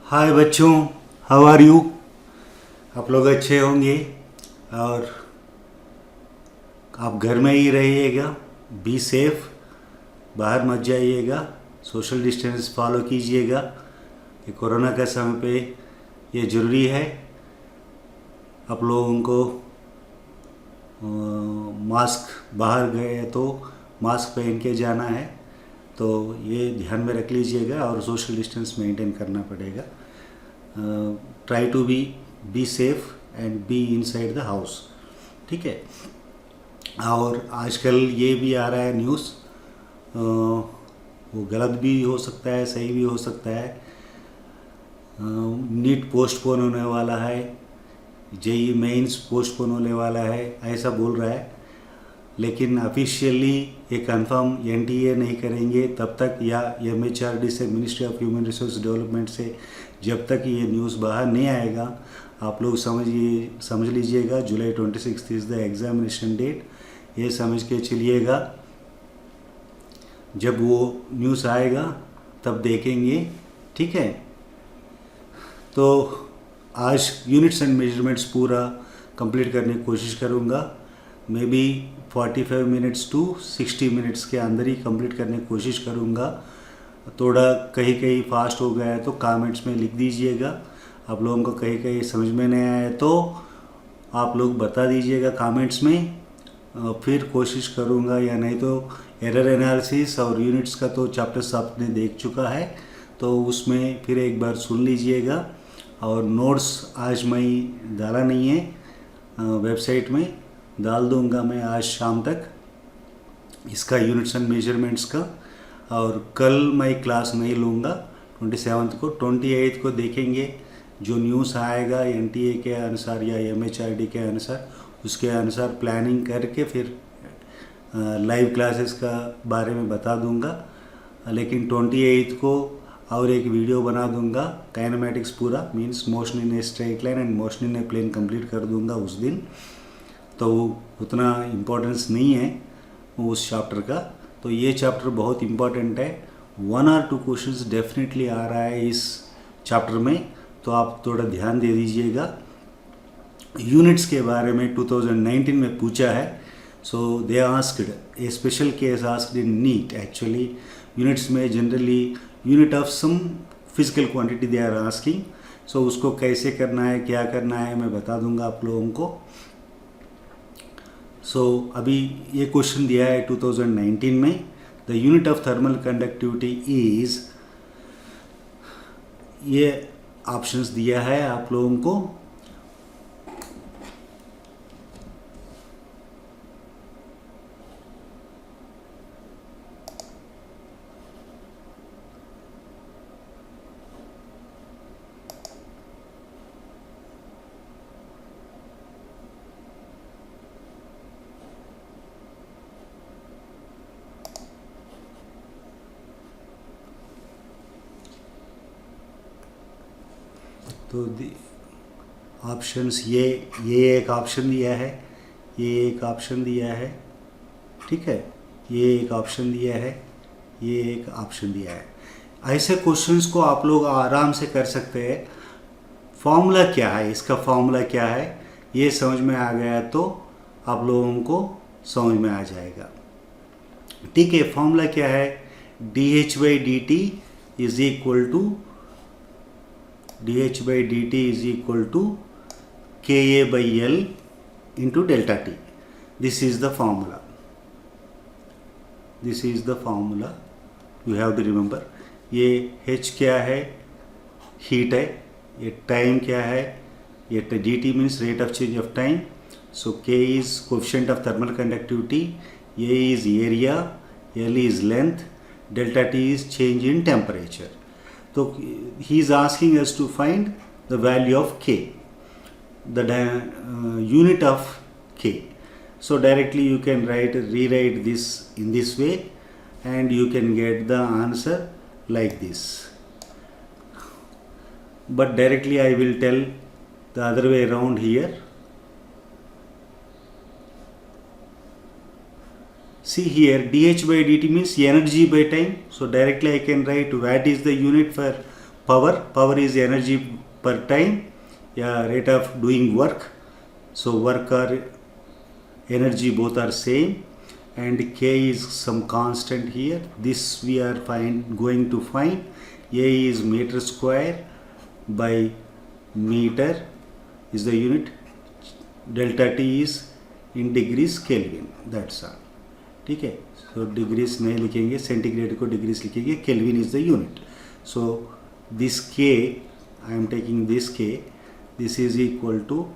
हाय बच्चों, how are you. आप लोग अच्छे होंगे और आप घर में ही रहिएगा। बी सेफ, बाहर मत जाइएगा, सोशल डिस्टेंस फॉलो कीजिएगा। ये कोरोना के समय पे ये ज़रूरी है। आप लोगों को मास्क, बाहर गए तो मास्क पहन के जाना है, तो ये ध्यान में रख लीजिएगा और सोशल डिस्टेंस मेंटेन करना पड़ेगा। Try to be safe and be inside the house, ठीक है। और आजकल ये भी आ रहा है न्यूज़, वो गलत भी हो सकता है, सही भी हो सकता है। नीट पोस्टपोन होने वाला है, जेई मेंस पोस्टपोन होने वाला है, ऐसा बोल रहा है। लेकिन ऑफिशियली ये कंफर्म एनटीए नहीं करेंगे तब तक, या एमएचआरडी से, ministry of human resource development से जब तक ये न्यूज़ बाहर नहीं आएगा। आप लोग समझ लीजिएगा जुलाई 26 इज़ द एग्जामिनेशन डेट, ये समझ के चलिएगा। जब वो न्यूज़ आएगा तब देखेंगे, ठीक है। तो आज यूनिट्स एंड मेजरमेंट्स पूरा कंप्लीट करने की कोशिश करूँगा। Maybe 45 minutes to 60 minutes के अंदर ही कंप्लीट करने की कोशिश करूँगा। थोड़ा कहीं कहीं फास्ट हो गया है तो कमेंट्स में लिख दीजिएगा। आप लोगों को कहीं कहीं समझ में नहीं आया तो आप लोग बता दीजिएगा कमेंट्स में, फिर कोशिश करूँगा। या नहीं तो एरर एनालिसिस और यूनिट्स का तो चैप्टर्स आपने देख चुका है, तो उसमें फिर एक बार सुन लीजिएगा। और नोट्स आज मैं डाला नहीं है, वेबसाइट में डाल दूंगा मैं आज शाम तक इसका, यूनिट्स एंड मेजरमेंट्स का। और कल मैं क्लास नहीं लूँगा 27 को। 28 को देखेंगे जो न्यूज़ आएगा एनटीए के अनुसार या एमएचआरडी के अनुसार, उसके अनुसार प्लानिंग करके फिर लाइव क्लासेस का बारे में बता दूंगा। लेकिन 28 को और एक वीडियो बना दूंगा, काइनेमैटिक्स पूरा, means motion in a straight line and motion in a plane complete कर दूंगा उस दिन। तो उतना इम्पोर्टेंस नहीं है उस चैप्टर का, तो ये चैप्टर बहुत इम्पोर्टेंट है। 1 or 2 क्वेश्चंस डेफिनेटली आ रहा है इस चैप्टर में, तो आप थोड़ा ध्यान दे दीजिएगा। यूनिट्स के बारे में 2019 में पूछा है, so they asked a special case asked in NEET. Actually units में generally unit of some physical quantity they are asking, so उसको कैसे करना है, क्या करना है, मैं बता दूंगा आप लोगों को। सो अभी ये क्वेश्चन दिया है 2019 में, the unit of thermal conductivity is, ये ऑप्शंस दिया है आप लोगों को। तो ऑप्शंस ये एक ऑप्शन दिया है, ये एक ऑप्शन दिया है, ठीक है, ये एक ऑप्शन दिया है, ये एक ऑप्शन दिया है। ऐसे क्वेश्चंस को आप लोग आराम से कर सकते हैं। फॉर्मूला क्या है, इसका फॉर्मूला क्या है, ये समझ में आ गया तो आप लोगों को समझ में आ जाएगा, ठीक है। फॉर्मूला क्या है, dH/dt is equal to dH/dt is equal to Ka/L into delta T. This is the formula. This is the formula. You have to remember. ये H क्या है, हीट है, ये टाइम क्या है, ये dt means rate of change of time. So K is coefficient of thermal conductivity, A is area, L is length, delta T is change in temperature. So he is asking us to find the value of K, the unit of K. So directly you can rewrite this in this way, and you can get the answer like this. But directly I will tell the other way around here. See here, dH by dt means energy by time. So directly I can write what is the unit for power is energy per time, yeah, rate of doing work. So work or energy both are same, and k is some constant here. This we are going to find. A is meter square by meter is the unit. Delta T is in degrees Kelvin. That's all. ठीक है. So degrees नहीं लिखेंगे, centigrade को degrees लिखेंगे, Kelvin is the unit. So this K, I am taking this K, this is equal to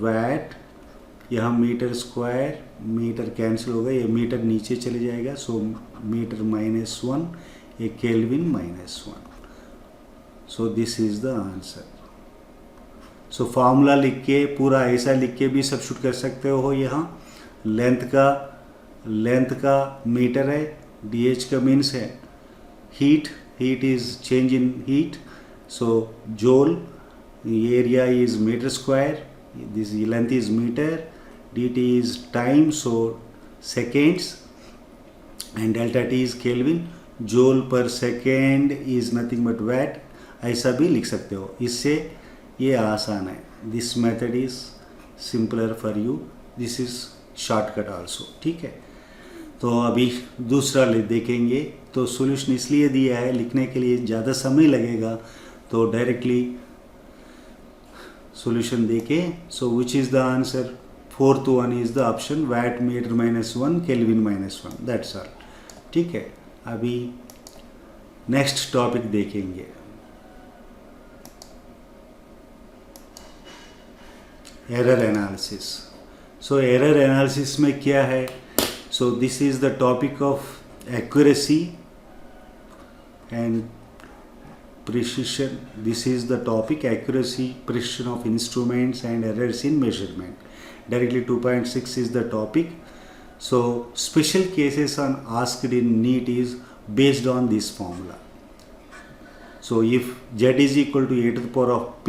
watt. यहाँ metre square, metre cancel होगा, ये metre नीचे चले जाएगा, सो मीटर -1, ये kelvin -1. So this is the answer. So formula लिख के, पूरा ऐसा लिख के भी सब्स्टिट्यूट कर सकते हो. यहाँ लेंथ का मीटर है, DH का मीन्स है heat is change in heat. So joule, area is metre square, this length is metre, dt is time, so seconds, and delta T is Kelvin. joule per second is nothing but watt. ऐसा भी लिख सकते हो. इससे ये आसान है. This method is simpler for you. This is shortcut also. ठीक है. तो अभी दूसरा देखेंगे. तो सॉल्यूशन इसलिए दिया है, लिखने के लिए ज़्यादा समय लगेगा, तो डायरेक्टली सॉल्यूशन देके. So which is the answer? Fourth one is the option, watt metre -1, Kelvin -1. That's all. ठीक है. अभी नेक्स्ट टॉपिक देखेंगे. Error analysis. So error analysis में क्या है? So this is the topic of accuracy and precision. This is the topic, accuracy, precision of instruments and errors in measurement. Directly 2.6 is the topic. So special cases are asked in NEET is based on this formula. So if Z is equal to A to the power of P,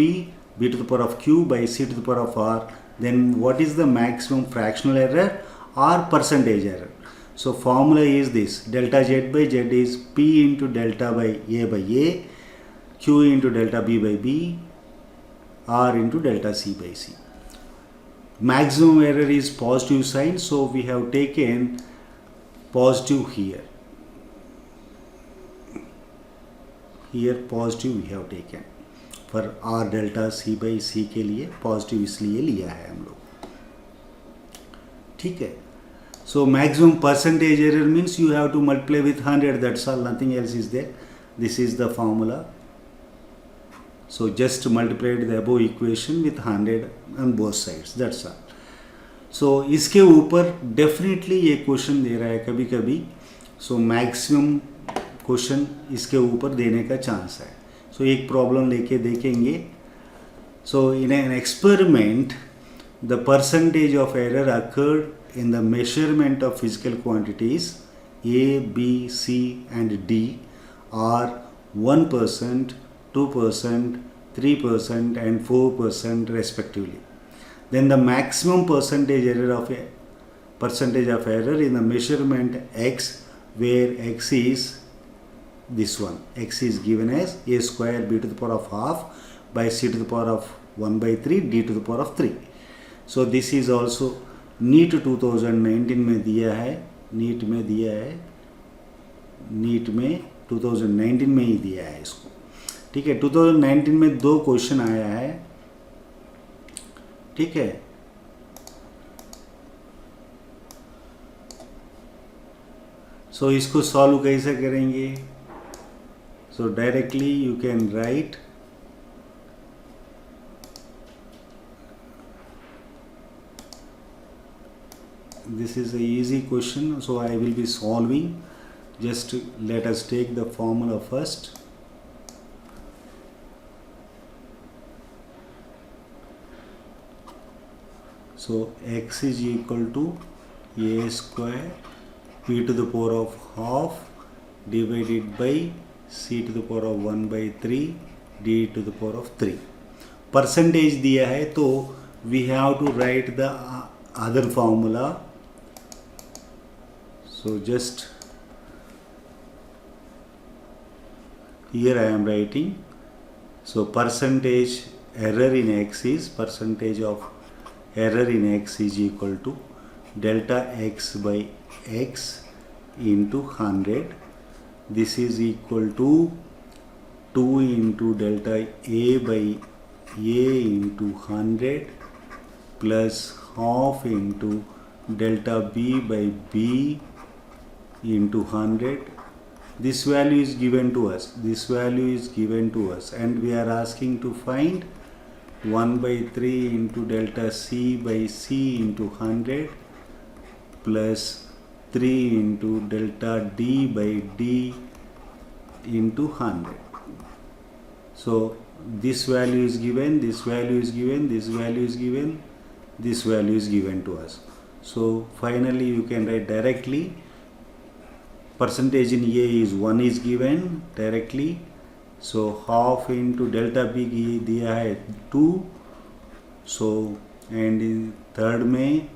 B to the power of Q by C to the power of R, then what is the maximum fractional error or percentage error? So formula is this, delta Z by Z is P into delta by A, Q into delta B by B, R into delta C by C. Maximum error is positive sign, so we have taken positive here. Here positive we have taken for R delta C by C के लिए positive इसलिए लिया है हम लोग. ठीक है. So maximum percentage error means you have to multiply with 100. That's all. Nothing else is there. This is the formula. So just multiplied the above equation with 100 on both sides. That's all. So इसके ऊपर definitely ये question दे रहा है कभी कभी. So maximum question इसके ऊपर देने का चांस है. So एक प्रॉब्लम लेके देखेंगे. So in an experiment, the percentage of error occurred in the measurement of physical quantities A, B, C and D are 1%, 2%, 3% and 4% respectively. Then the maximum percentage of error in the measurement X, where X is this one. X is given as A square B to the power of half by C to the power of 1 by 3 D to the power of 3. So this is also NEET 2019 में दिया है. NEET में 2019 में ही दिया है इसको. ठीक है. 2019 में 2 क्वेश्चन आया है. ठीक है. सो इसको सॉल्व कैसे करेंगे? सो directly you can write this is a easy question, so I will be solving. Just let us take the formula first. So X is equal to A square P to the power of half divided by C to the power of 1 by 3 D to the power of 3. Percentage दिया है, तो we have to write the other formula. So just here I am writing So percentage error in x is percentage of error in x is equal to delta x by x into 100. This is equal to 2 into delta a by a into 100 plus half into delta b by b into 100. This value is given to us. This value is given to us, and we are asking to find 1 by 3 into delta c by c into 100 plus 3 into delta d by d into 100. So this value is given, this value is given, this value is given, this value is given to us. So finally you can write directly percentage in A is 1 is given directly. So half into delta B दिया है 2. So and in third में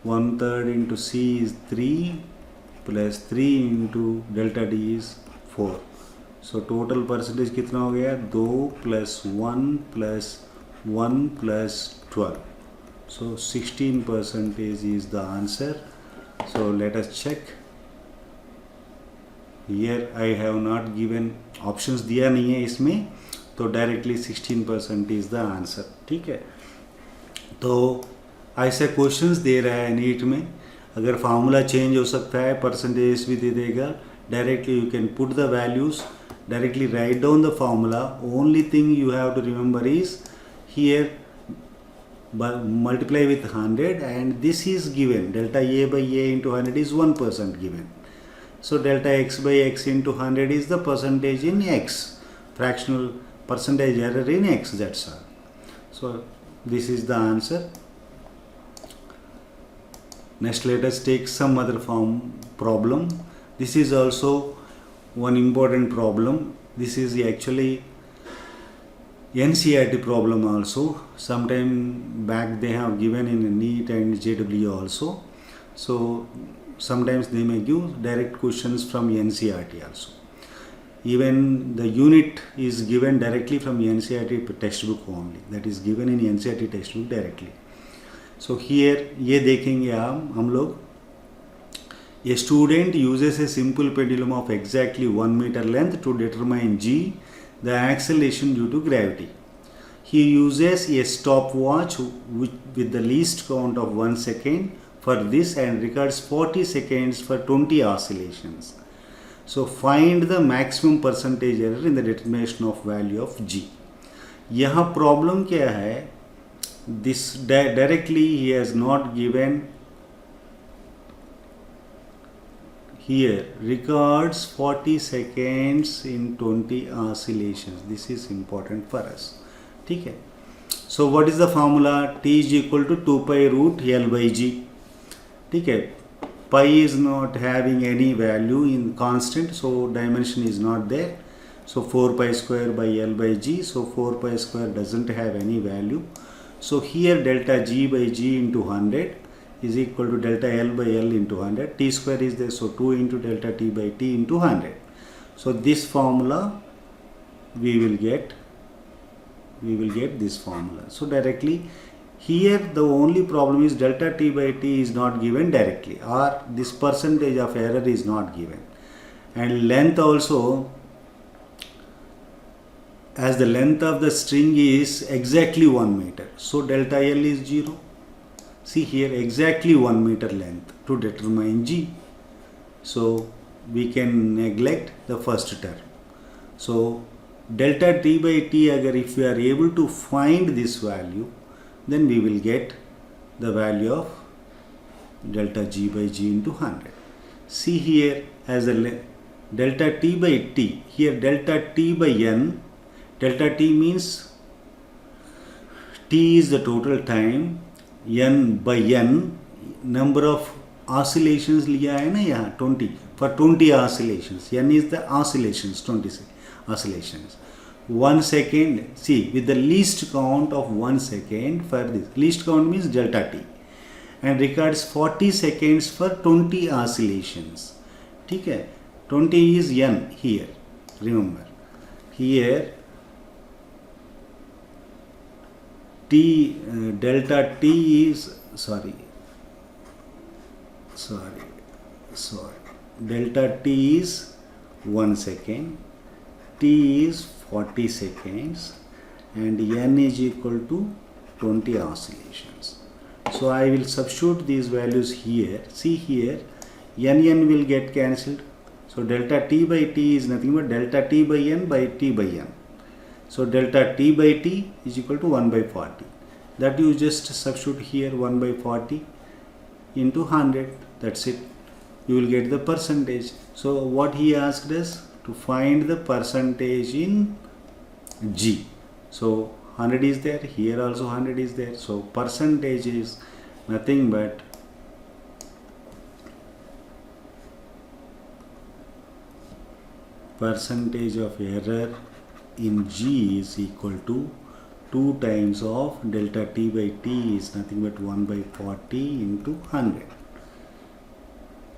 1/3 into C is 3 plus 3 into delta D is 4. So total percentage कितना हो गया 2 plus 1 plus 1 plus 12. So 16% is the answer. So let us check. Here I have not given options दिया नहीं है इसमें, तो directly 16% is the answer. ठीक है, तो ऐसे क्वेश्चंस दे रहा है नीट में. अगर फार्मूला चेंज हो सकता है, परसेंटेज भी दे देगा, directly you can put the values, directly write down the formula. Only thing you have to remember is here multiply with 100 and this is given delta a by a into 100 is 1% given. So delta x by x into 100 is the percentage in x, fractional percentage error in x, that's all. So this is the answer. Next let us take some other form problem. This is also one important problem. This is actually NCERT problem also. Sometime back they have given in NEET and JEE also. So sometimes they may give direct questions from NCERT also. Even the unit is given directly from NCERT textbook only. That is given in NCERT textbook directly. So here ये देखेंगे हम लोग. A student uses a simple pendulum of exactly 1 meter length to determine g, the acceleration due to gravity. He uses a stopwatch with the least count of 1 second for this and records 40 seconds for 20 oscillations. So find the maximum percentage error in the determination of value of g. यहाँ problem क्या है? This directly he has not given. Here records 40 seconds in 20 oscillations. This is important for us. ठीक है. So what is the formula? T is equal to 2 pi root L by G. ठीक है. Pi is not having any value in constant, so dimension is not there. So 4 pi square by L by G. So 4 pi square doesn't have any value. So here delta G by G into 100 is equal to delta L by L into 100. T square is there, so 2 into delta T by T into 100. So this formula we will get this formula. So directly here the only problem is delta T by T is not given directly, or this percentage of error is not given, and length also, as the length of the string is exactly 1 meter, so delta L is 0. See here exactly 1 meter length to determine g. So we can neglect the first term. So delta t by t, agar if we are able to find this value, then we will get the value of delta g by g into 100. See here as a delta t by t, here delta t by n, delta t means t is the total time, n by n number of oscillations लिया है ना यहाँ 20 for 20 oscillations. n is the oscillations, 20 oscillations. 1 second, see with the least count of 1 second for this. Least count means delta t, and records 40 seconds for 20 oscillations. ठीक है, 20 is n here. Remember here delta T is delta T is 1 second, T is 40 seconds, and N is equal to 20 oscillations. So I will substitute these values here. See here, N will get cancelled. So delta T by T is nothing but delta T by N by T by N. So delta T by T is equal to 1 by 40. That you just substitute here, 1 by 40 into 100. That's it. You will get the percentage. So what he asked us to find the percentage in G. So 100 is there, here also 100 is there. So percentage is nothing but percentage of error in G is equal to 2 times of delta T by T is nothing but 1 by 40 into 100.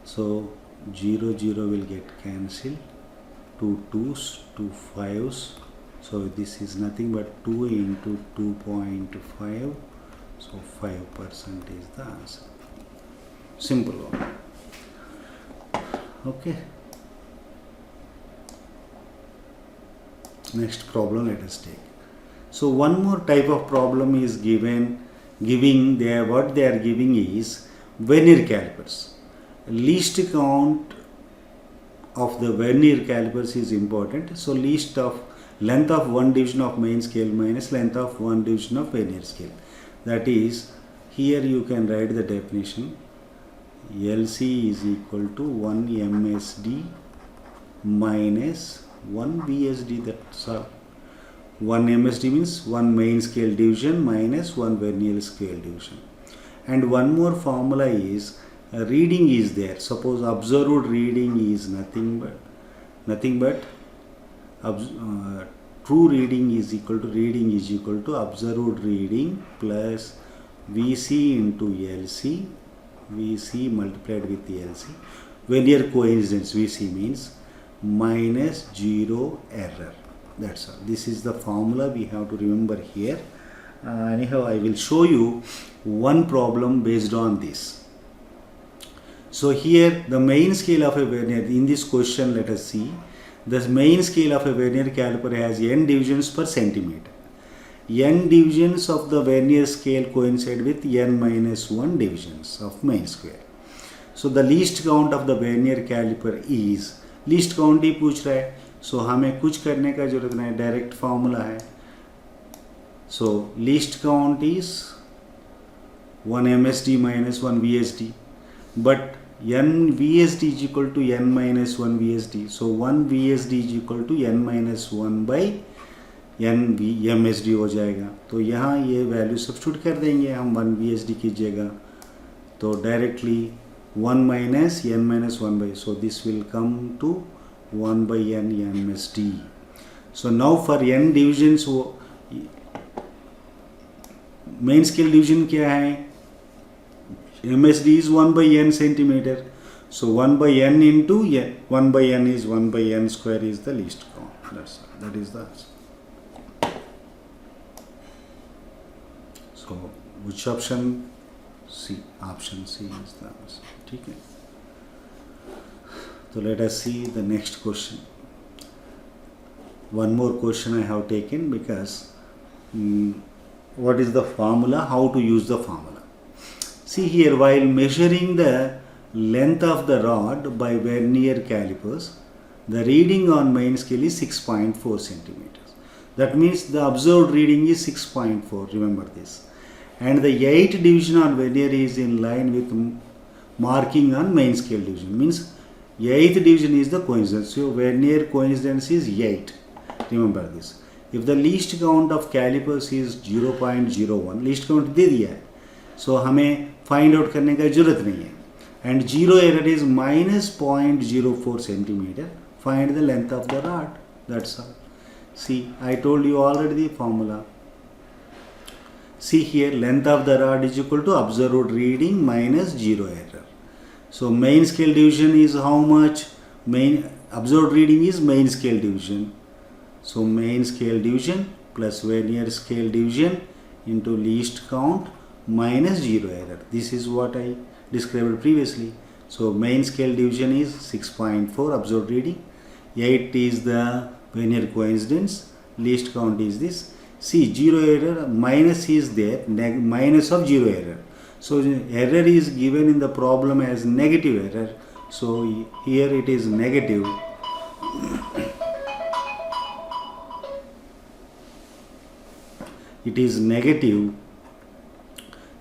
So 0 will get cancelled, 2 2s, 2 5s. So this is nothing but 2 into 2.5. So 5% is the answer. Simple one. Okay. Next problem let us take. So one more type of problem is giving there. What they are giving is vernier calipers. Least count of the vernier calipers is important. So least of length of one division of main scale minus length of one division of vernier scale. That is, here you can write the definition. LC is equal to 1 MSD minus 1 VSD. That's all. 1 MSD means 1 main scale division minus 1 vernier scale division. And one more formula is reading is there. Suppose observed reading is nothing but true reading is equal to observed reading plus VC into LC, VC multiplied with LC. Vernier coincidence VC means minus 0 error. That's all. This is the formula we have to remember here. Anyhow, I will show you one problem based on this. So here the main scale of a vernier, in this question let us see, the main scale of a vernier caliper has n divisions per centimeter. N divisions of the vernier scale coincide with n minus 1 divisions of main scale. So the least count of the vernier caliper is, least count ही पूछ रहा है, so हमें कुछ करने का जरूरत नहीं, direct formula है. So least count is 1 MSD minus 1 VSD, but n VSD is equal to n minus 1 VSD. So 1 VSD is equal to n minus 1 by n MSD हो जाएगा. तो यहाँ ये वैल्यू सब्स्टिट्यूट कर देंगे हम, 1 VSD कीजिएगा तो directly 1 minus n minus 1 by, so this will come to 1 by n MSD. So now for n divisions, main scale division क्या है? MSD is 1 by n centimeter. So 1 by n into n, 1 by n is 1 by n square is the least count. That is the answer. So which option? C. Option C is the answer. Okay. So let us see the next question. One more question I have taken because what is the formula? How to use the formula? See here, while measuring the length of the rod by vernier calipers, the reading on main scale is 6.4 centimeters. That means the observed reading is 6.4. Remember this. And the 8th division on vernier is in line with marking on main scale division. Means 8th division is the coincidence. So vernier coincidence is 8. Remember this. If the least count of calipers is 0.01, least count दे दिया है, so हमें find out करने का जरूरत नहीं है. And zero error is minus 0.04 centimeter. Find the length of the rod. That's all. See, I told you already the formula. See here, length of the rod is equal to observed reading minus 0 error. So main scale division is how much? Observed reading is main scale division. So main scale division plus vernier scale division into least count minus 0 error. This is what I described previously. So main scale division is 6.4 observed reading, 8 is the vernier coincidence, least count is this. See, 0 error, minus is there, minus of 0 error. So error is given in the problem as negative error. So here it is negative. It is negative.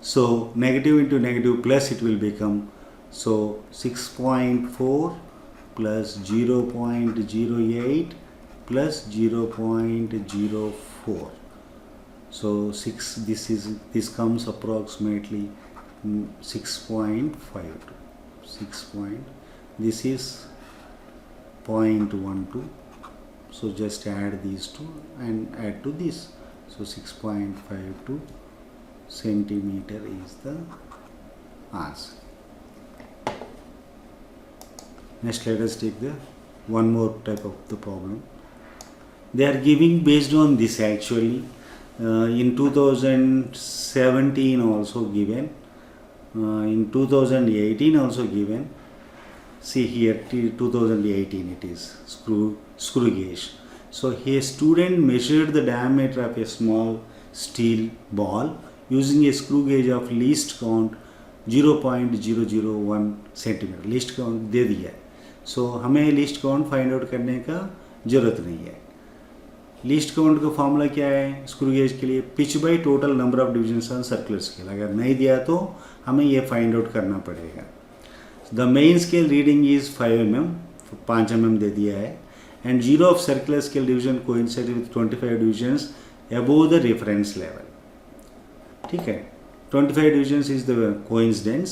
So negative into negative plus it will become, so 6.4 plus 0.08 plus 0.04. So 6, this comes approximately 6.52. 6 point, this is 0.12. So just add these two and add to this. So 6.52 centimeter is the answer. Next, let us take the one more type of the problem. They are giving based on this actually. In 2017 also given, in 2018 also given. See here, 2018 it is screw gauge. So here student measured the diameter of a small steel ball using a screw gauge of least count 0.001 centimetre. Least count दे दिया है. सो हमें list count find out करने का ज़रूरत नहीं है. List count का फॉर्मूला क्या है स्क्रू गेज के लिए? Pitch by total number of divisions on circular scale. अगर नहीं दिया तो हमें ये फाइंड आउट करना पड़ेगा. The main scale reading is 5 mm, 5 mm दे दिया है. And zero of circular scale division coincide with 25 divisions above the reference level. ठीक है, 25 divisions is the coincidence,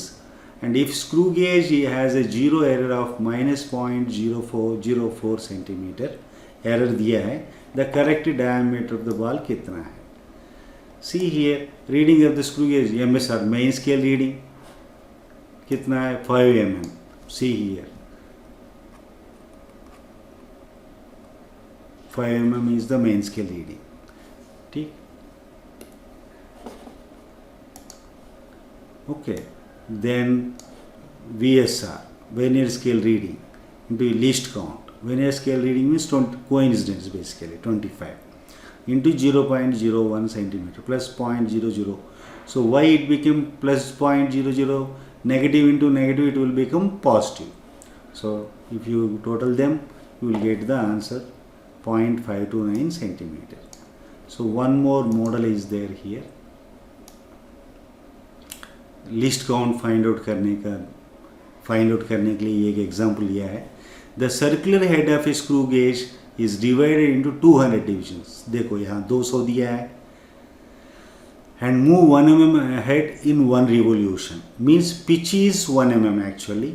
and if screw gauge has a zero error of minus 0.0404 centimeter error दिया है, the correct diameter of the ball कितना है? See here, reading of the screw gauge MSR main scale reading कितना है? 5 mm. See here, 5 mm is the main scale reading. ठीक. Okay, then VSR, vernier scale reading, into least count. Vernier scale reading means coincidence basically, 25 into 0.01 centimeter plus 0.00. So why it became plus 0.00? Negative into negative, it will become positive. So if you total them, you will get the answer 0.529 centimeter. So one more model is there here. List count find out करने के लिए एक example लिया है. The circular head of A screw gauge is divided into 200 divisions. देखो यहाँ 200 दिया है. And move 1 mm head in 1 revolution means pitch is 1 mm actually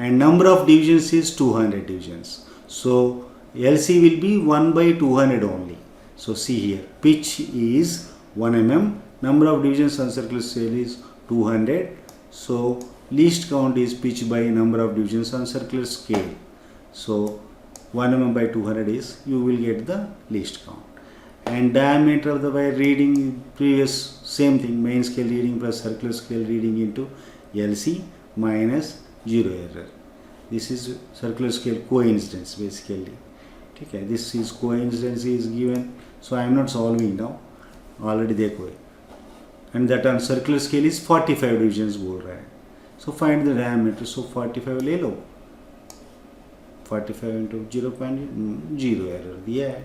and number of divisions is 200 divisions. So LC will be 1/200 only. So see here, pitch is 1 mm, number of divisions on circular scale is 200. So least count is pitch by number of divisions on circular scale. So 1 mm by 200 is, you will get the least count. And diameter of the wire reading, previous same thing, main scale reading plus circular scale reading into LC minus 0 error. This is circular scale coincidence basically. ठीक है, this is coincidence is given. So I am not solving now, already देखो है. And that on circular scale is 45 divisions बोल रहा है. So find the diameter. So 45 ले लो, 45 into 0.0 error दिया है.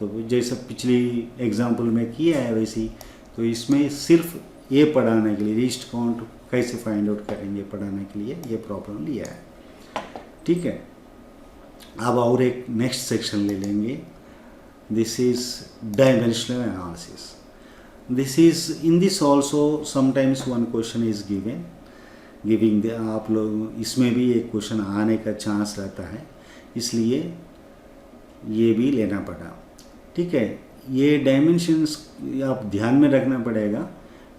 तो जैसा पिछली एग्जाम्पल में किया है वैसी, तो इसमें सिर्फ ये पढ़ाने के लिए लिस्ट काउंट कैसे फाइंड आउट करेंगे पढ़ाने के लिए ये प्रॉब्लम लिया है. ठीक है, अब और एक नेक्स्ट सेक्शन ले लेंगे. This is dimensional analysis. This is in this also sometimes one question is giving the, आप लोग इसमें भी एक क्वेश्चन आने का चांस रहता है, इसलिए ये भी लेना पड़ा. ठीक है, ये डायमेंशंस आप ध्यान में रखना पड़ेगा.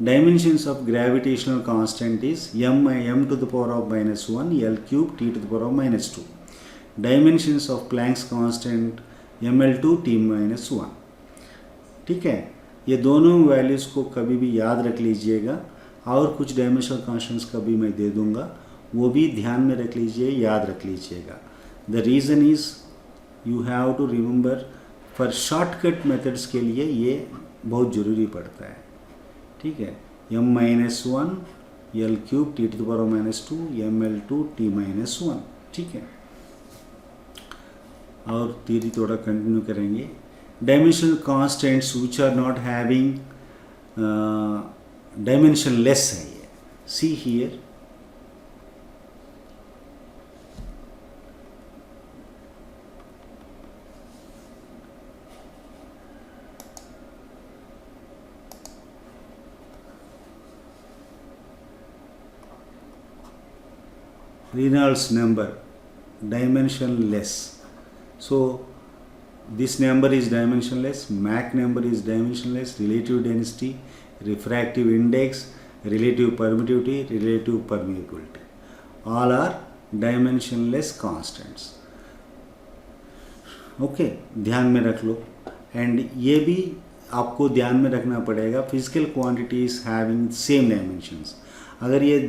Dimensions of gravitational constant is m to the power of -1 L cube t to the power of -2. Dimensions of Planck's constant ml2 t-1. ठीक है, ये दोनों वैल्यूज़ को कभी भी याद रख लीजिएगा, और कुछ डायमेंशनल कांस्टेंट्स कभी मैं दे दूंगा, वो भी ध्यान में रख लीजिए, याद रख लीजिएगा. The reason is you have to remember, for shortcut methods के लिए ये बहुत ज़रूरी पड़ता है. ठीक है, m-1 L³ T⁻⁻2 ml2 T-1. ठीक है, और थ्योरी थोड़ा कंटिन्यू करेंगे. Dimensional constants which are not having dimensionless है ये. See here, Reynolds number dimensionless. So this number is dimensionless, Mach number is dimensionless, relative density, refractive index, relative permittivity, relative permeability, all are dimensionless constants. Okay, ध्यान में रख लो. And ये भी आपको ध्यान में रखना पड़ेगा, physical quantities having same dimensions. अगर ये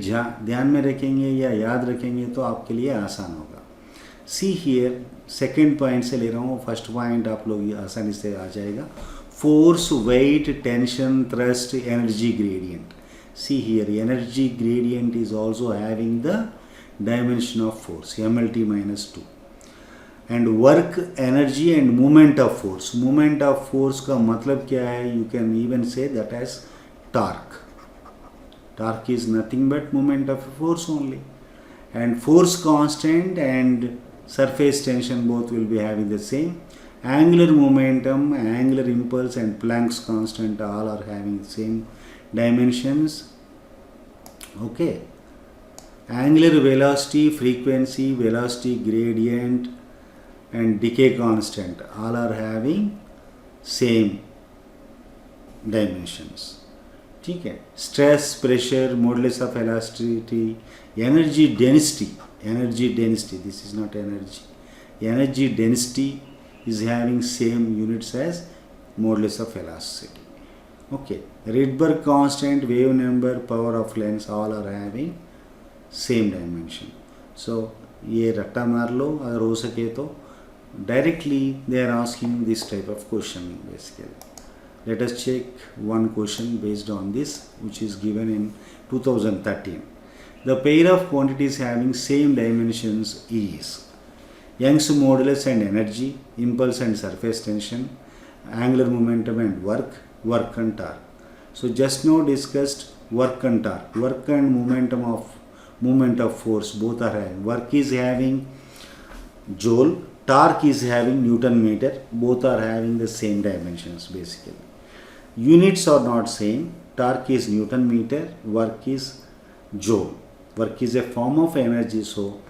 ध्यान में रखेंगे या याद रखेंगे तो आपके लिए आसान होगा. सी हियर, सेकेंड पॉइंट से ले रहा हूँ, फर्स्ट पॉइंट आप लोग आसानी से आ जाएगा. Force, weight, tension, thrust, energy gradient. See here, energy gradient is also having the dimension of force mlt-2. And work, energy and movement of force. Movement of force का मतलब क्या है? You can even say that as torque. Torque is nothing but moment of force only. And force constant and surface tension both will be having the same. Angular momentum, angular impulse and Planck's constant all are having the same dimensions. Okay. Angular velocity, frequency, velocity gradient and decay constant all are having same dimensions. ठीक है. Stress, pressure, modulus of elasticity, energy density, this is not energy density is having same units as modulus of elasticity. Okay, Rydberg constant, wave number, power of lens all are having same dimension. So ये रट्टा मार लो अगर हो सके तो. Directly they are asking this type of question basically. Let us check one question based on this, which is given in 2013. The pair of quantities having same dimensions is Young's modulus and energy, impulse and surface tension, angular momentum and work and torque. So just now discussed work and torque. Work and movement of force both are having. Work is having joule, torque is having Newton meter. Both are having the same dimensions basically. Units are not same. Torque is Newton meter, work is joule. Work is a form of energy, so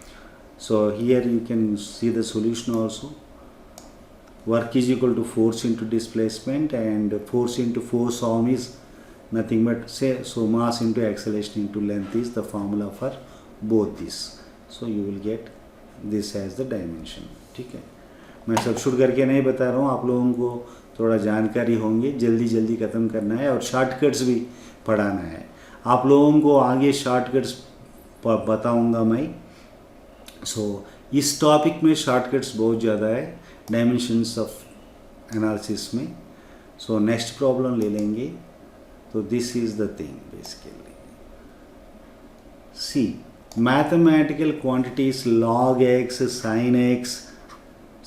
here you can see the solution also. Work is equal to force into displacement, and force into force arm is nothing but mass into acceleration into length is the formula for both this. So you will get this as the dimension. ठीक है, मैं substitute करके नहीं बता रहा हूँ, आप लोगों को थोड़ा जानकारी होंगे, जल्दी ख़त्म करना है और शॉर्टकट्स भी पढ़ाना है आप लोगों को. आगे शॉर्टकट्स बताऊंगा मैं. सो इस टॉपिक में शॉर्टकट्स बहुत ज़्यादा है डायमेंशंस ऑफ एनालिसिस में. सो नेक्स्ट प्रॉब्लम ले लेंगे. तो this is the thing basically. See, mathematical quantities log x,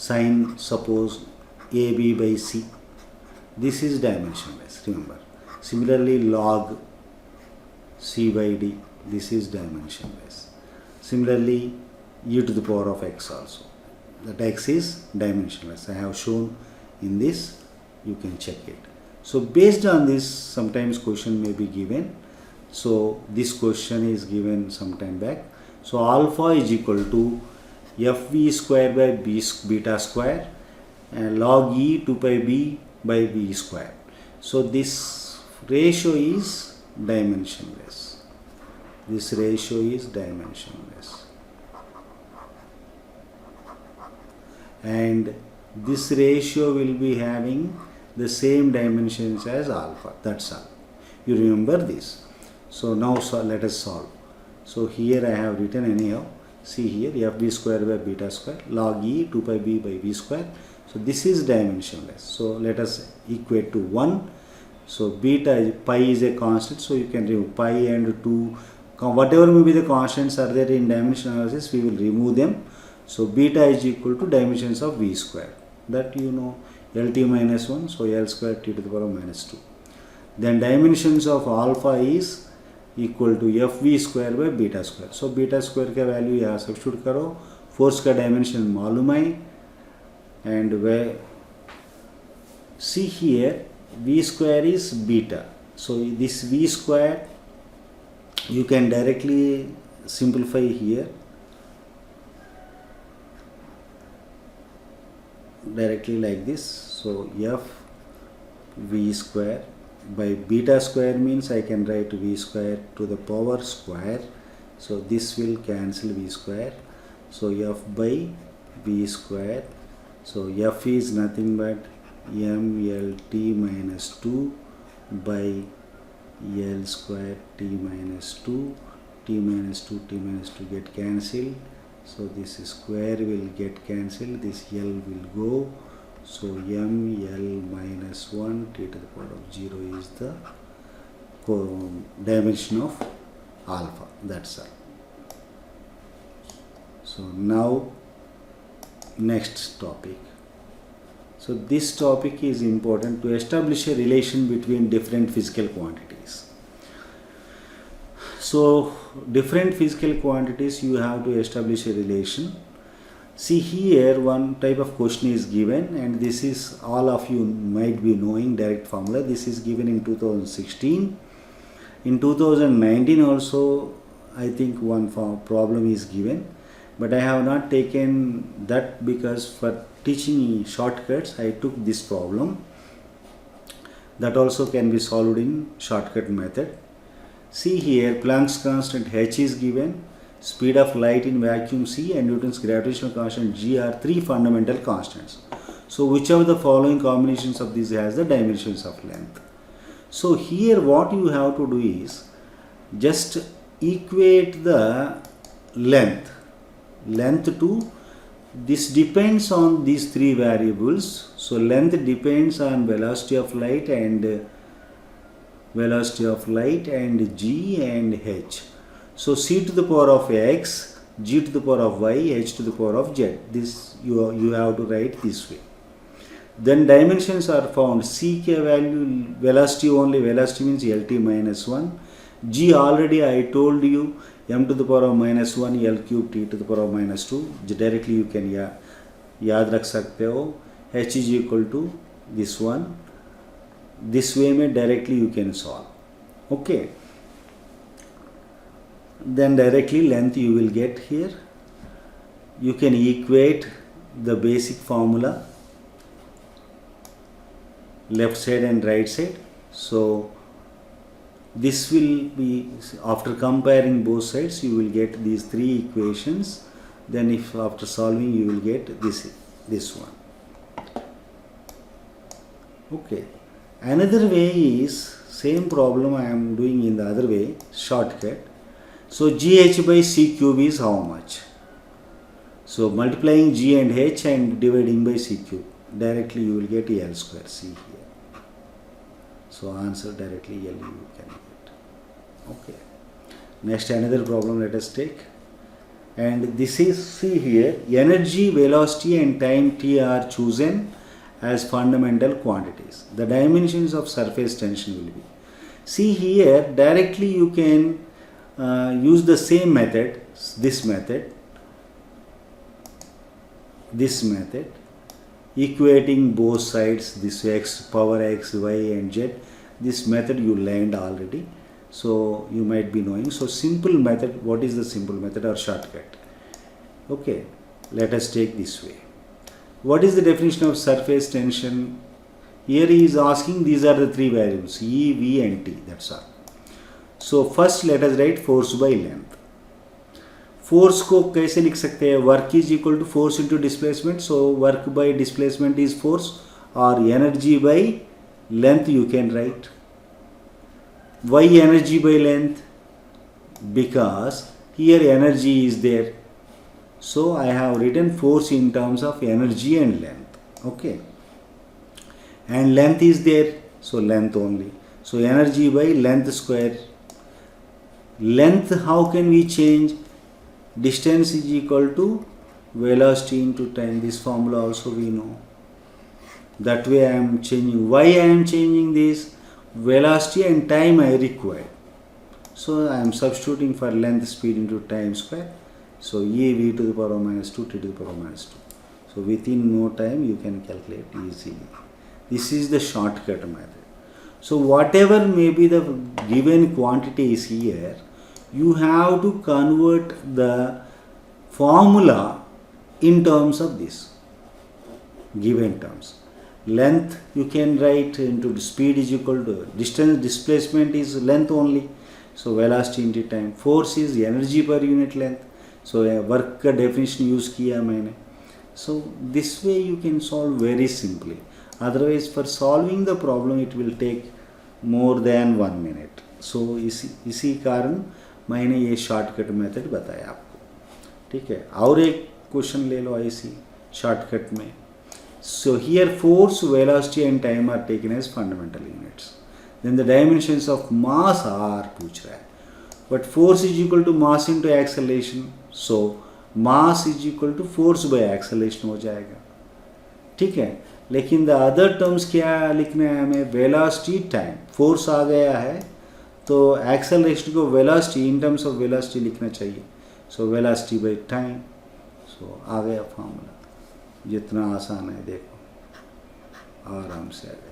sin suppose AB by C. This is dimensionless, remember. Similarly, log C by D, this is dimensionless. Similarly, e to the power of x also. That x is dimensionless. I have shown in this, you can check it. So based on this, sometimes question may be given. So this question is given some time back. So alpha is equal to fv square by beta square and log e 2 pi b by b square. So this ratio is dimensionless. This ratio is dimensionless. And this ratio will be having the same dimensions as alpha. That's all. You remember this. So now let us solve. So here I have written anyhow. See here, f b square by beta square log e 2 pi b by v square. So this is dimensionless. So let us equate to 1. So beta pi is a constant, so you can remove pi and 2. Whatever may be the constants are there in dimension analysis, we will remove them. So beta is equal to dimensions of v square. That you know, lt minus 1, so l square t to the power minus 2. Then dimensions of alpha is equal to fv square by beta square. So beta square का value यहाँ substitute करो, force का dimension मालूम है, and where see here v square is beta. So this v square you can directly simplify here, directly like this. So f v square by beta square means I can write v square to the power square. So this will cancel v square. So f by v square. So f is nothing but mlt minus 2 by l square t minus 2. T minus 2 get cancelled. So this square will get cancelled. This l will go. So ml minus 1 t to the power of 0 is the dimension of alpha. That's all. So now next topic. So this topic is important to establish a relation between different physical quantities. So different physical quantities you have to establish a relation. See here one type of question is given, and this is all of you might be knowing direct formula. This is given in 2016. In 2019 also I think one problem is given, but I have not taken that because for teaching shortcuts I took this problem. That also can be solved in shortcut method. See here Planck's constant h is given, speed of light in vacuum c, and Newton's gravitational constant g are three fundamental constants. So which of the following combinations of these has the dimensions of length? So here what you have to do is just equate the length to this depends on these three variables. So length depends on velocity of light and g and h. So c to the power of x, g to the power of y, h to the power of z. This you have to write this way. Then dimensions are found. C k value velocity only. Velocity means lt minus 1. G already I told you m to the power of minus 1 l cube t to the power of minus 2. Directly you can याद रख सकते हो. H is equal to this one. This way में directly you can solve. Okay. Then directly length you will get here. You can equate the basic formula left side and right side. So this will be, after comparing both sides you will get these three equations. Then if after solving you will get this one. Okay. Another way is same problem I am doing in the other way, shortcut. So gh by c cube is how much? So multiplying g and h and dividing by c cube, directly you will get l square. C here. So answer directly l you can get. Okay. Next another problem let us take. And this is, see here, energy, velocity and time t are chosen as fundamental quantities. The dimensions of surface tension will be. See here, directly you can use the same method, this method, equating both sides, this x, power x, y and z. This method you learned already, so you might be knowing. So simple method, what is the simple method or shortcut? Okay, let us take this way. What is the definition of surface tension? Here he is asking, these are the three variables, E, V and T, that's all. So first let us write force by length. Force को कैसे लिख सकते हैं? Work is equal to force into displacement. So work by displacement is force. or energy by length you can write. Why energy by length? Because here energy is there. So I have written force in terms of energy and length. Okay. And length is there. So length only. So energy by length square. Length, how can we change? Distance is equal to velocity into time. This formula also we know. That way I am changing. Why I am changing this? Velocity and time I require. So I am substituting for length, speed into time square. So e v to the power of minus 2 t to the power of minus 2. So within no time you can calculate easily. This is the shortcut method. So whatever may be the given quantities here, you have to convert the formula in terms of this given terms. Length you can write into speed is equal to distance, displacement is length only. So velocity into time. Force is energy per unit length. So work का definition use किया मैंने. So this way you can solve very simply. Otherwise for solving the problem it will take more than 1 minute. So इसी कारण मैंने ये shortcut method बताया आपको. ठीक है. और एक क्वेश्चन ले लो ऐसी shortcut में. So here force, velocity and time are taken as fundamental units. Then the dimensions of mass are पूछ रहा है. But force is equal to mass into acceleration. So mass is equal to force by acceleration हो जाएगा. ठीक है. लेकिन the other terms क्या लिखना है हमें? Velocity, time. Force आ गया है तो acceleration को velocity in terms of velocity लिखना चाहिए. So velocity by time. So आ गया formula. जितना आसान है देखो आराम से आ गया.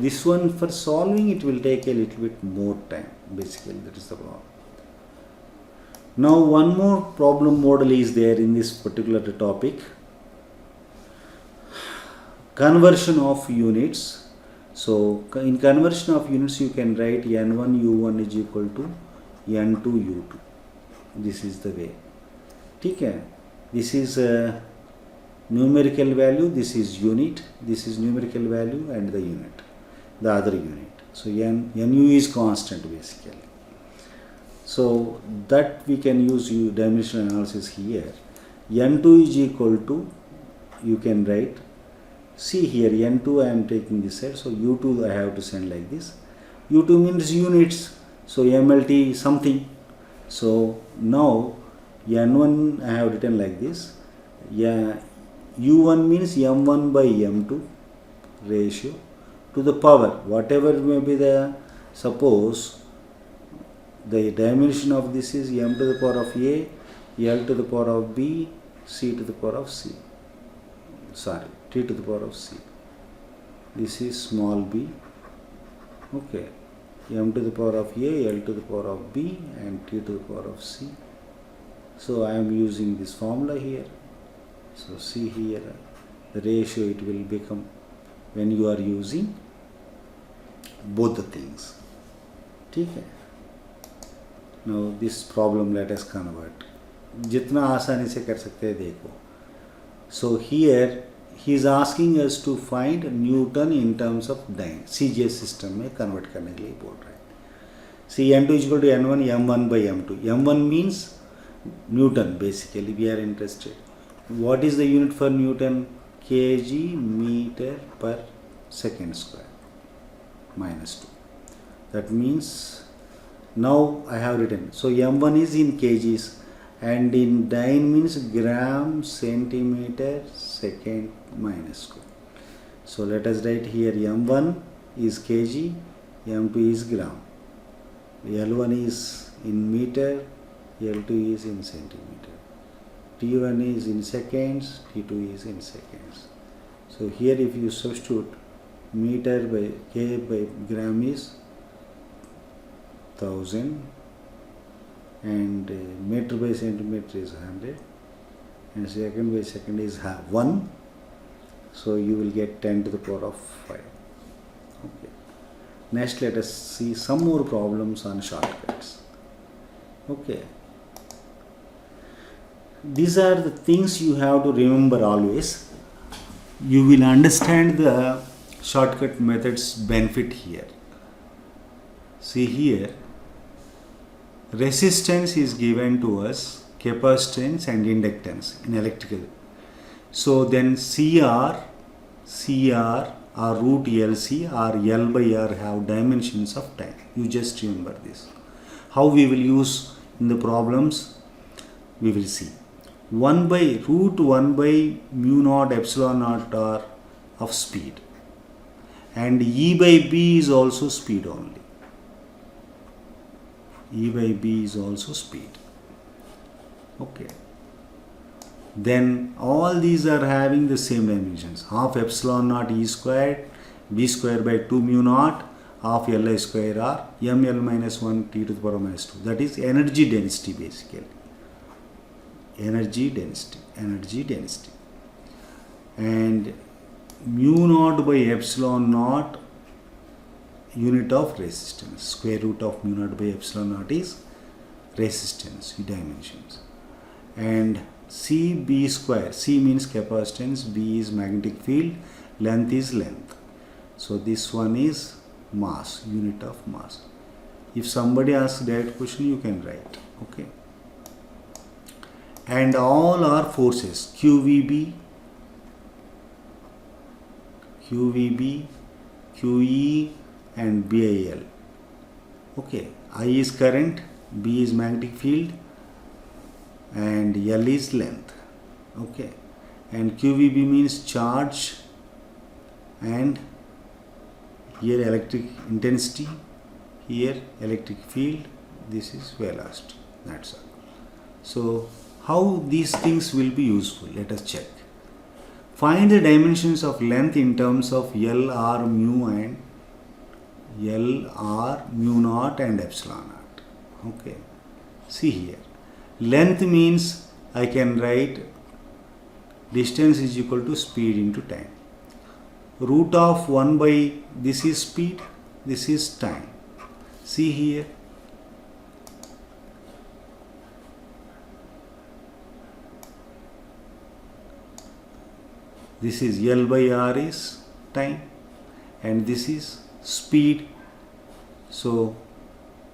This one for solving it will take a little bit more time. Basically that is the problem. Now one more problem model is there in this particular topic. Conversion of units. So in conversion of units you can write n1 u1 is equal to n2 u2. This is the way. ठीक है. This is numerical value, this is unit, this is numerical value and the unit, the other unit. So nu is constant basically. So that we can use dimensional analysis here. n2 is equal to, you can write, see here n2 I am taking this side, so u2 I have to send like this. u2 means units, so mlt something. So now n1 I have written like this. Yeah, u1 means m1 by m2 ratio to the power whatever may be the, suppose the dimension of this is m to the power of a, l to the power of b, c to the power of c, sorry, t to the power of c. This is small b, okay, m to the power of a, l to the power of b and t to the power of c. So I am using this formula here. So see here the ratio it will become when you are using both the things. ठीक है. Now this problem let us convert. जितना आसानी से कर सकते हैं देखो. So here he is asking us to find Newton in terms of dyne. CGS system में convert करने के लिए बोल रहा है. See n2 is equal to n1 m1 by m2. m1 means Newton basically we are interested. What is the unit for Newton? kg meter per second square minus 2. That means now I have written. So m1 is in kgs and in dyne means gram centimeter second minus 2. So let us write here m1 is kg, m2 is gram, l1 is in meter, l2 is in centimeter. T1 is in seconds, T2 is in seconds. So here if you substitute meter by k by gram is 1000 and meter by centimeter is 100 and second by second is 1. So you will get 10 to the power of 5. Okay. Next let us see some more problems on shortcuts. Okay. These are the things you have to remember always. you will understand the shortcut methods benefit here. See here, resistance is given to us, capacitance and inductance in electrical. So then CR or root LC or L by R have dimensions of time. You just remember this. How we will use in the problems, we will see. 1 by root 1 by mu naught epsilon naught r of speed, and E by B is also speed only. E by B is also speed. Okay. Then all these are having the same dimensions. Half epsilon naught E squared, B squared by 2 mu naught, half Li square r, ml minus 1 t to the power minus 2. That is energy density basically. Energy density. And mu naught by epsilon naught, unit of resistance. Square root of mu naught by epsilon naught is resistance dimensions. And C B square. C means capacitance, B is magnetic field, length is length. So this one is mass, unit of mass. If somebody asks that question, you can write. Okay. And all are forces, QVB, QE and BIL. Okay, I is current, B is magnetic field and L is length. Okay, and QVB means charge, and here electric intensity, here electric field, this is velocity. That's all. So how these things will be useful? Let us check. Find the dimensions of length in terms of L, R, mu and L, R, mu naught and epsilon naught. Okay. See here. Length means I can write distance is equal to speed into time. Root of 1 by this is speed, this is time. See here. This is L by R is time and this is speed. So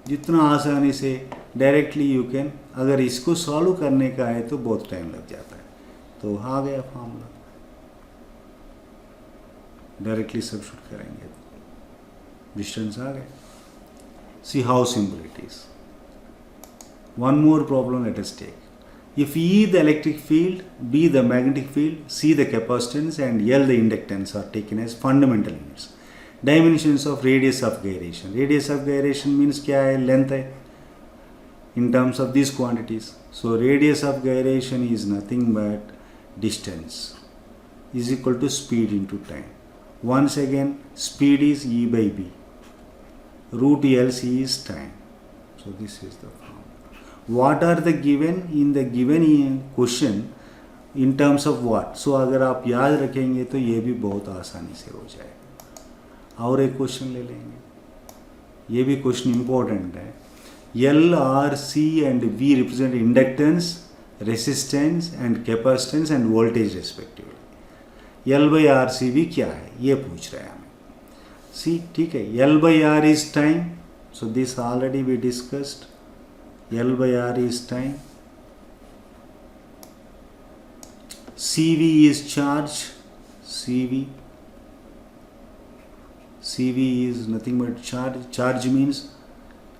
जितना आसानी से directly you can, अगर इसको solve करने का है तो बहुत टाइम लग जाता है. तो आ गया फॉर्मूला, डायरेक्टली सब्स्टिट्यूट करेंगे, डिस्टेंस आ गया. See how simple it is. One more problem let us take. If E the electric field, B the magnetic field, C the capacitance and L the inductance are taken as fundamental units. Dimensions of radius of gyration. Radius of gyration means क्या है? Length है in terms of these quantities. So radius of gyration is nothing but distance is equal to speed into time. Once again, speed is E by B. Root LC is time. So this is the formula. What are the given in the given question in terms of what? So अगर आप याद रखेंगे तो ये भी बहुत आसानी से हो जाएगा. और एक क्वेश्चन ले लेंगे, ये भी क्वेश्चन इंपॉर्टेंट है. L, R, C and V represent inductance, resistance and capacitance and voltage respectively. L by R C V क्या है ये पूछ रहा है हमें. See, ठीक है. L by R is time. So this already we discussed. L by R is time. CV is charge. CV is nothing but charge. Charge means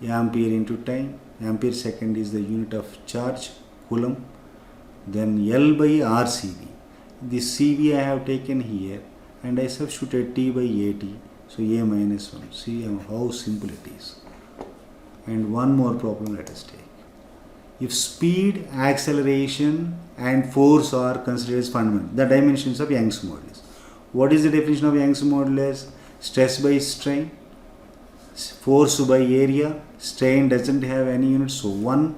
ampere into time. Ampere second is the unit of charge, coulomb. Then L by RCV. This CV I have taken here and I substituted T by AT. So A minus 1. See how simple it is. And one more problem let us take. If speed, acceleration and force are considered as fundamental, the dimensions of Young's modulus. What is the definition of Young's modulus? Stress by strain, force by area, strain doesn't have any unit, so 1.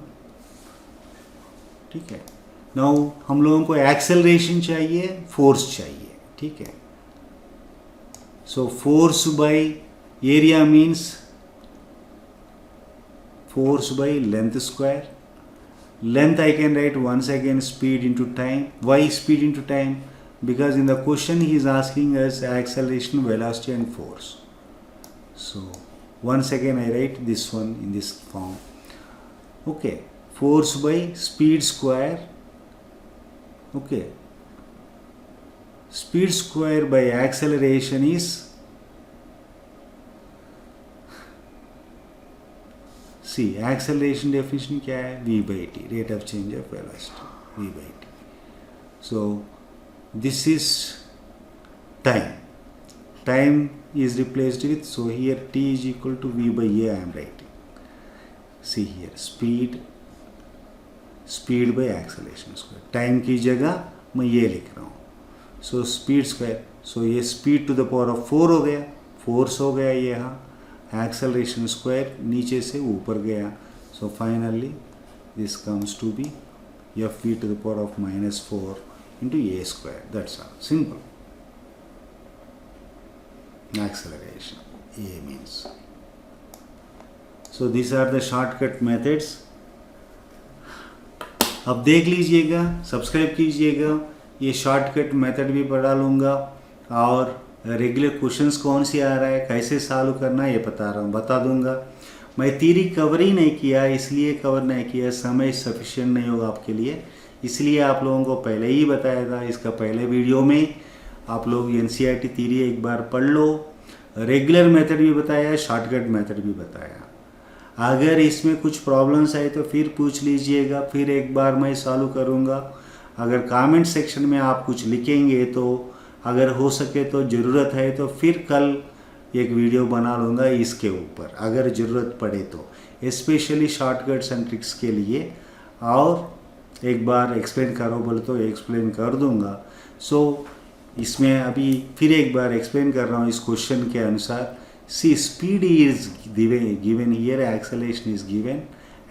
ठीक है. Now हम लोगों को acceleration चाहिए, force चाहिए. ठीक है. So force by area means force by length square. Length I can write once again speed into time. Why speed into time? because in the question he is asking us acceleration, velocity and force. So once again I write this one in this form. Okay, force by speed square. Okay, speed square by acceleration is, see acceleration definition क्या है, v by t, rate of change of velocity, v by t. So this is time is replaced with, so here t is equal to v by a I am writing. See here speed by acceleration square, time की जगह मैं ये लिख रहा हूँ. So speed square, so ये speed to the power of 4 हो गया, फोर्स हो गया ये यहाँ, acceleration square नीचे से ऊपर गया. So finally this comes to be f v to the power of -4 into a square. That's all. Simple. Acceleration. A means. So these are the shortcut methods. अब देख लीजिएगा, सब्सक्राइब कीजिएगा. ये शॉर्टकट मेथड भी पढ़ा लूँगा और रेगुलर क्वेश्चंस कौन से आ रहा है, कैसे सॉल्व करना है ये बता दूंगा. मैं थ्योरी कवर ही नहीं किया, इसलिए कवर नहीं किया, समय सफिशिएंट नहीं होगा आपके लिए, इसलिए आप लोगों को पहले ही बताया था. इसका पहले वीडियो में आप लोग NCERT थ्योरी एक बार पढ़ लो, रेगुलर मेथड भी बताया, शॉर्टकट मेथड भी बताया. अगर इसमें कुछ प्रॉब्लम्स आए तो फिर पूछ लीजिएगा, फिर एक बार मैं सॉल्व करूँगा. अगर कमेंट सेक्शन में आप कुछ लिखेंगे तो अगर हो सके तो ज़रूरत है तो फिर कल एक वीडियो बना लूँगा इसके ऊपर, अगर ज़रूरत पड़े तो, स्पेशली शॉर्टकट्स एंड ट्रिक्स के लिए. और एक बार एक्सप्लेन करो बोले तो एक्सप्लेन कर दूँगा. सो इसमें अभी फिर एक बार एक्सप्लेन कर रहा हूँ इस क्वेश्चन के अनुसार. See speed is given here, acceleration is given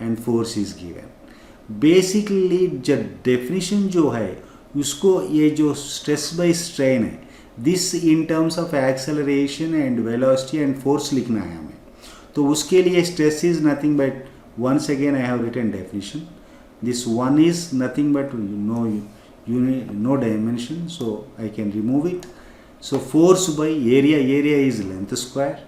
and force is given. Basically जो डेफिनेशन जो है उसको, ये जो स्ट्रेस बाय स्ट्रेन है, this in terms of acceleration and velocity and force लिखना है हमें. तो उसके लिए stress is nothing but, once again I have written definition, this one is nothing but no dimension, so I can remove it. So force by area is length square,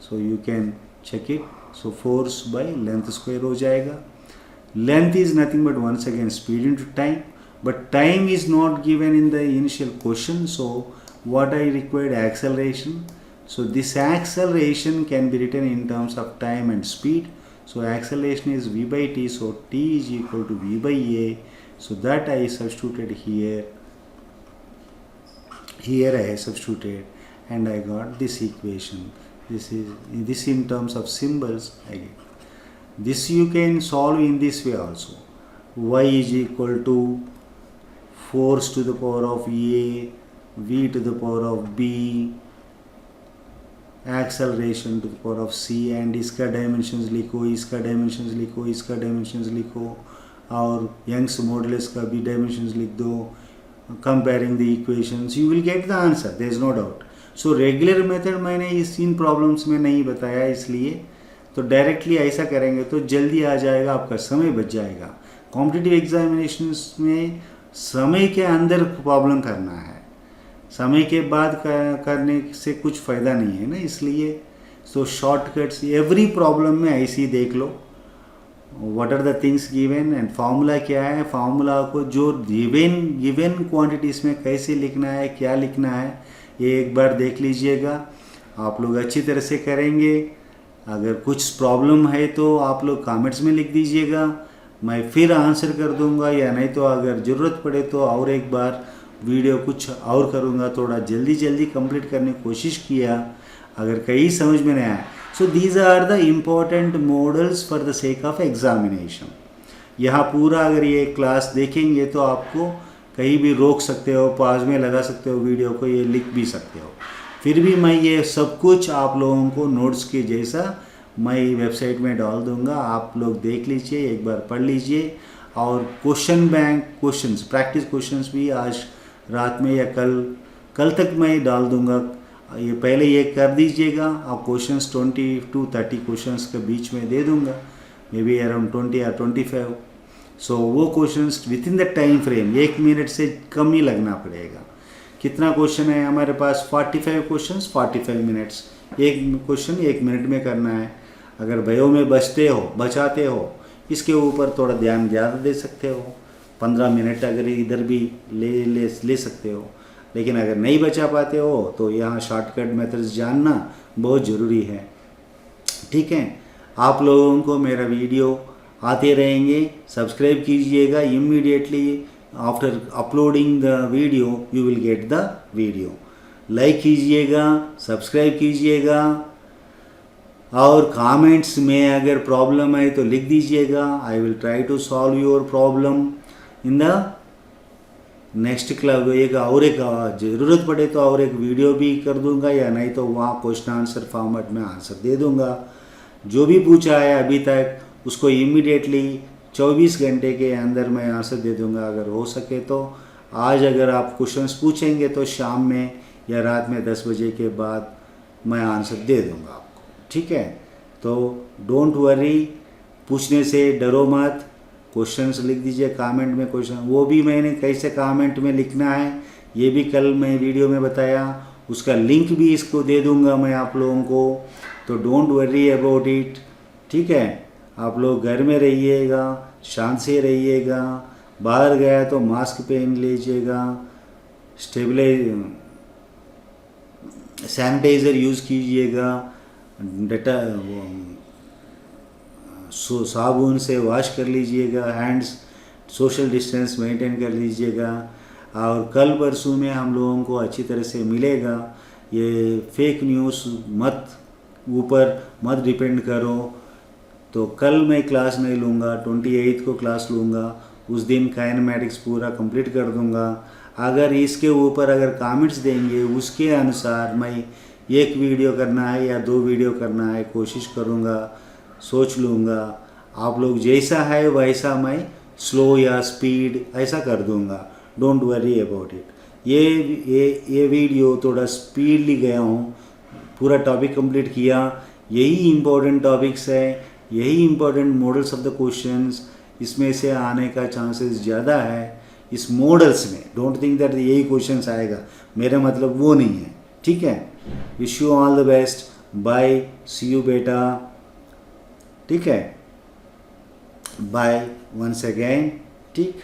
so you can check it. So force by length square हो जाएगा. Length is nothing but once again speed into time, but time is not given in the initial question, so what I required, acceleration. So this acceleration can be written in terms of time and speed. So acceleration is v by t, so t is equal to v by a. So that I substituted here. Here I substituted and I got this equation. This in terms of symbols I get. This you can solve in this way also. Y is equal to force to the power of A, V to the power of B, acceleration to the power of C, and इसका dimensions लिखो, इसका dimensions लिखो, इसका dimensions लिखो, और Young's modulus का भी dimensions लिख दो. Comparing the equations you will get the answer, there is no doubt. So regular method मैंने इन प्रॉब्लम्स में नहीं बताया, इसलिए तो डायरेक्टली ऐसा करेंगे तो जल्दी आ जाएगा, आपका समय बच जाएगा. कॉम्पिटिटिव एग्जामिनेशंस में समय के अंदर प्रॉब्लम करना है, समय के बाद करने से कुछ फ़ायदा नहीं है ना, इसलिए सो शॉर्टकट्स एवरी प्रॉब्लम में ऐसे ही देख लो. What are the things given and formula क्या है, फार्मूला को जो गिवन क्वांटिटीज़ में कैसे लिखना है, क्या लिखना है, ये एक बार देख लीजिएगा. आप लोग अच्छी तरह से करेंगे. अगर कुछ प्रॉब्लम है तो आप लोग कमेंट्स में लिख दीजिएगा, मैं फिर आंसर कर दूंगा, या नहीं तो अगर ज़रूरत पड़े तो और एक बार वीडियो कुछ और करूंगा. थोड़ा जल्दी कंप्लीट करने की कोशिश किया, अगर कहीं समझ में नहीं आया. So these are the important models for the sake of examination. यहाँ पूरा अगर ये क्लास देखेंगे तो आपको कहीं भी रोक सकते हो, पॉज में लगा सकते हो वीडियो को, ये लिख भी सकते हो. फिर भी मैं ये सब कुछ आप लोगों को नोट्स के जैसा मैं वेबसाइट में डाल दूँगा, आप लोग देख लीजिए, एक बार पढ़ लीजिए. और question bank questions, practice questions भी आज रात में या कल तक मैं डाल दूँगा. ये पहले ये कर दीजिएगा, और क्वेश्चंस 20 to 30 क्वेश्चंस के बीच में दे दूंगा, मे बी अराउंड 20 या 25. सो वो questions with in the time frame 1 minute से कम ही लगना पड़ेगा। कितना क्वेश्चन है हमारे पास? 45 क्वेश्चंस 45 मिनट्स, एक क्वेश्चन 1 मिनट में करना है। अगर भयो में बचाते हो इसके ऊपर थोड़ा ध्यान ज़्यादा दे सकते हो, 15 मिनट अगर इधर भी ले सकते हो। लेकिन अगर नहीं बचा पाते हो तो यहाँ शॉर्टकट मेथड्स जानना बहुत ज़रूरी है। ठीक है, आप लोगों को मेरा वीडियो आते रहेंगे, सब्सक्राइब कीजिएगा। Immediately after uploading the video you will get the video. Like कीजिएगा, सब्सक्राइब कीजिएगा, और कमेंट्स में अगर प्रॉब्लम है तो लिख दीजिएगा। I will try to solve your problem in the next class. एक ज़रूरत पड़े तो और एक वीडियो भी कर दूंगा, या नहीं तो वहाँ क्वेश्चन आंसर फॉर्मेट में आंसर दे दूंगा। जो भी पूछा है अभी तक उसको इमीडिएटली 24 घंटे के अंदर मैं आंसर दे दूंगा। अगर हो सके तो आज अगर आप क्वेश्चंस पूछेंगे तो शाम में या रात में 10 बजे के बाद मैं आंसर दे दूंगा आपको। ठीक है, तो डोंट वरी, पूछने से डरो मत। क्वेश्चंस लिख दीजिए कमेंट में क्वेश्चन, वो भी मैंने कैसे कमेंट में लिखना है ये भी कल मैं वीडियो में बताया, उसका लिंक भी इसको दे दूंगा मैं आप लोगों को। तो डोंट वरी अबाउट इट। ठीक है, आप लोग घर में रहिएगा, शांत से रहिएगा, बाहर गया तो मास्क पहन लीजिएगा, सैनिटाइज़र यूज़ कीजिएगा, साबुन से वॉश कर लीजिएगा हैंड्स, सोशल डिस्टेंस मेंटेन कर लीजिएगा। और कल परसों में हम लोगों को अच्छी तरह से मिलेगा। ये फेक न्यूज़ ऊपर मत डिपेंड करो। तो कल मैं क्लास नहीं लूँगा, 28 को क्लास लूँगा, उस दिन काइनेमैटिक्स पूरा कंप्लीट कर दूँगा। अगर इसके ऊपर अगर कमेंट्स देंगे उसके अनुसार मैं एक वीडियो करना है या 2 वीडियो करना है कोशिश करूँगा, सोच लूँगा। आप लोग जैसा है वैसा मैं स्लो या स्पीड ऐसा कर दूँगा। Don't worry about it. ये वीडियो थोड़ा स्पीडली गया हूँ, पूरा टॉपिक कंप्लीट किया। यही इम्पोर्टेंट टॉपिक्स है, यही important models of the questions, इसमें से आने का चांसेस ज़्यादा है इस मॉडल्स में। डोंट थिंक दैट यही क्वेश्चंस आएगा, मेरा मतलब वो नहीं है। ठीक है, wish you all the best, bye, see you बेटा। ठीक है, बाय वंस अगेन। ठीक।